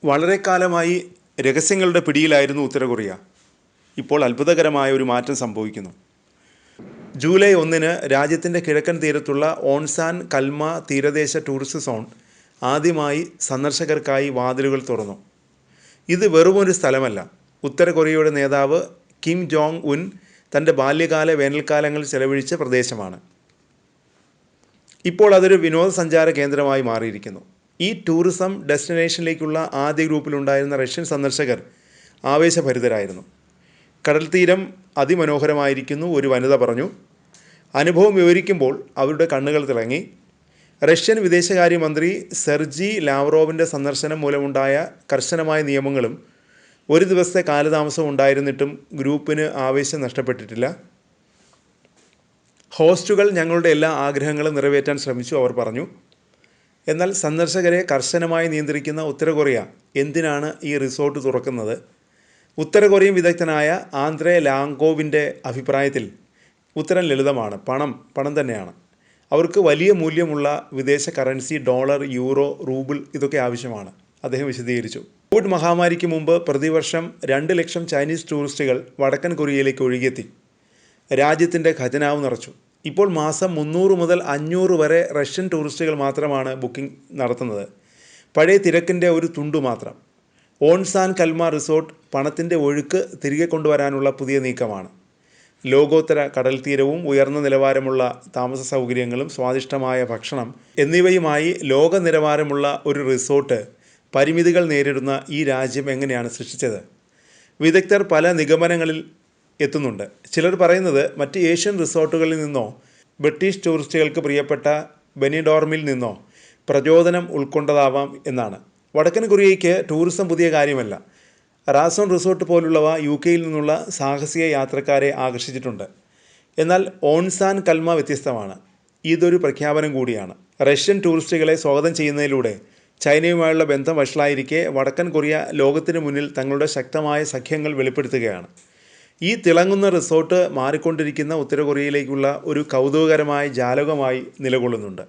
വളരെ കാലമായി രഹസ്യങ്ങളുടെ പിടിയിലായിരുന്നു ഉത്തര കൊറിയ. ഇപ്പോൾ അത്ഭുതകരമായ ഒരു മാറ്റം സംഭവിക്കുന്നു. ജൂലൈ 1 രാജ്യത്തിൻ്റെ കിഴക്കൻ തീരത്തുള്ള ഓൺസാൻ കൽമ തീരദേശ ടൂറിസ്റ്റ് സോൺ ആദ്യമായി സന്ദർശകർക്കായി വാതിലുകൾ തുറന്നു. ഇത് വെറുമൊരു സ്ഥലമല്ല. ഉത്തര കൊറിയയുടെ നേതാവ് കിം ജോങ് ഉൻ തൻ്റെ ബാല്യകാല വേനൽക്കാലങ്ങൾ ചെലവഴിച്ച പ്രദേശമാണ്. ഇപ്പോൾ അതൊരു വിനോദസഞ്ചാര കേന്ദ്രമായി മാറിയിരിക്കുന്നു. ഈ ടൂറിസം ഡെസ്റ്റിനേഷനിലേക്കുള്ള ആദ്യ ഗ്രൂപ്പിലുണ്ടായിരുന്ന റഷ്യൻ സന്ദർശകർ ആവേശഭരിതരായിരുന്നു. കടൽത്തീരം അതിമനോഹരമായിരിക്കുന്നു, ഒരു വനിത പറഞ്ഞു. അനുഭവം വിവരിക്കുമ്പോൾ അവരുടെ കണ്ണുകൾ തിളങ്ങി. റഷ്യൻ വിദേശകാര്യമന്ത്രി സെർജി ലാവ്റോവിൻ്റെ സന്ദർശനം മൂലമുണ്ടായ കർശനമായ നിയമങ്ങളും ഒരു ദിവസത്തെ കാലതാമസം ഉണ്ടായിരുന്നിട്ടും ഗ്രൂപ്പിന് ആവേശം നഷ്ടപ്പെട്ടിട്ടില്ല. ഹോസ്റ്റുകൾ ഞങ്ങളുടെ എല്ലാ ആഗ്രഹങ്ങളും നിറവേറ്റാൻ ശ്രമിച്ചു, അവർ പറഞ്ഞു. എന്നാൽ സന്ദർശകരെ കർശനമായി നിയന്ത്രിക്കുന്ന ഉത്തര കൊറിയ എന്തിനാണ് ഈ റിസോർട്ട് തുറക്കുന്നത്? ഉത്തര കൊറിയൻ വിദഗ്ധനായ ആന്ദ്രേ ലാങ്കോവിൻ്റെ അഭിപ്രായത്തിൽ ഉത്തരം ലളിതമാണ്. പണം തന്നെയാണ്. അവർക്ക് വലിയ മൂല്യമുള്ള വിദേശ കറൻസി, ഡോളർ, യൂറോ, റൂബിൾ ഇതൊക്കെ ആവശ്യമാണ്, അദ്ദേഹം വിശദീകരിച്ചു. കോവിഡ് മഹാമാരിക്ക് മുമ്പ് പ്രതിവർഷം 2 ലക്ഷം ചൈനീസ് ടൂറിസ്റ്റുകൾ വടക്കൻ കൊറിയയിലേക്ക് ഒഴുകിയെത്തി. രാജ്യത്തിൻ്റെ ഖജനാവ് നിറച്ചു. ഇപ്പോൾ മാസം 300 മുതൽ 500 വരെ റഷ്യൻ ടൂറിസ്റ്റുകൾ മാത്രമാണ് ബുക്കിംഗ് നടത്തുന്നത്. പഴയ തിരക്കിൻ്റെ ഒരു തുണ്ടു മാത്രം. ഓൺസാൻ കൽമ റിസോർട്ട് പണത്തിൻ്റെ ഒഴുക്ക് തിരികെ കൊണ്ടുവരാനുള്ള പുതിയ നീക്കമാണ്. ലോകോത്തര കടൽ തീരവും ഉയർന്ന നിലവാരമുള്ള താമസ സൗകര്യങ്ങളും സ്വാദിഷ്ടമായ ഭക്ഷണം എന്നിവയുമായി ലോക നിലവാരമുള്ള ഒരു റിസോർട്ട് പരിമിതികൾ നേരിടുന്ന ഈ രാജ്യം എങ്ങനെയാണ് സൃഷ്ടിച്ചത്? വിദഗ്ധർ പല നിഗമനങ്ങളിൽ എത്തുന്നുണ്ട്. ചിലർ പറയുന്നത് മറ്റ് ഏഷ്യൻ റിസോർട്ടുകളിൽ നിന്നോ ബ്രിട്ടീഷ് ടൂറിസ്റ്റുകൾക്ക് പ്രിയപ്പെട്ട ബെനിഡോർമിൽ നിന്നോ പ്രചോദനം ഉൾക്കൊണ്ടതാവാം എന്നാണ്. വടക്കൻ കൊറിയയ്ക്ക് ടൂറിസം പുതിയ കാര്യമല്ല. റാസോൺ റിസോർട്ട് പോലുള്ളവ UK-യിൽ നിന്നുള്ള സാഹസിക യാത്രക്കാരെ ആകർഷിച്ചിട്ടുണ്ട്. എന്നാൽ ഓൺസാൻ കൽമ വ്യത്യസ്തമാണ്. ഇതൊരു പ്രഖ്യാപനം കൂടിയാണ്. റഷ്യൻ ടൂറിസ്റ്റുകളെ സ്വാഗതം ചെയ്യുന്നതിലൂടെ ചൈനയുമായുള്ള ബന്ധം വഷളായിരിക്കെ വടക്കൻ കൊറിയ ലോകത്തിന് മുന്നിൽ തങ്ങളുടെ ശക്തമായ സഖ്യങ്ങൾ വെളിപ്പെടുത്തുകയാണ്. ഈ തിളങ്ങുന്ന റിസോർട്ട് മാറിക്കൊണ്ടിരിക്കുന്ന ഉത്തര കൊറിയയിലേക്കുള്ള ഒരു കൗതുകകരമായ ജാലകമായി നിലകൊള്ളുന്നുണ്ട്.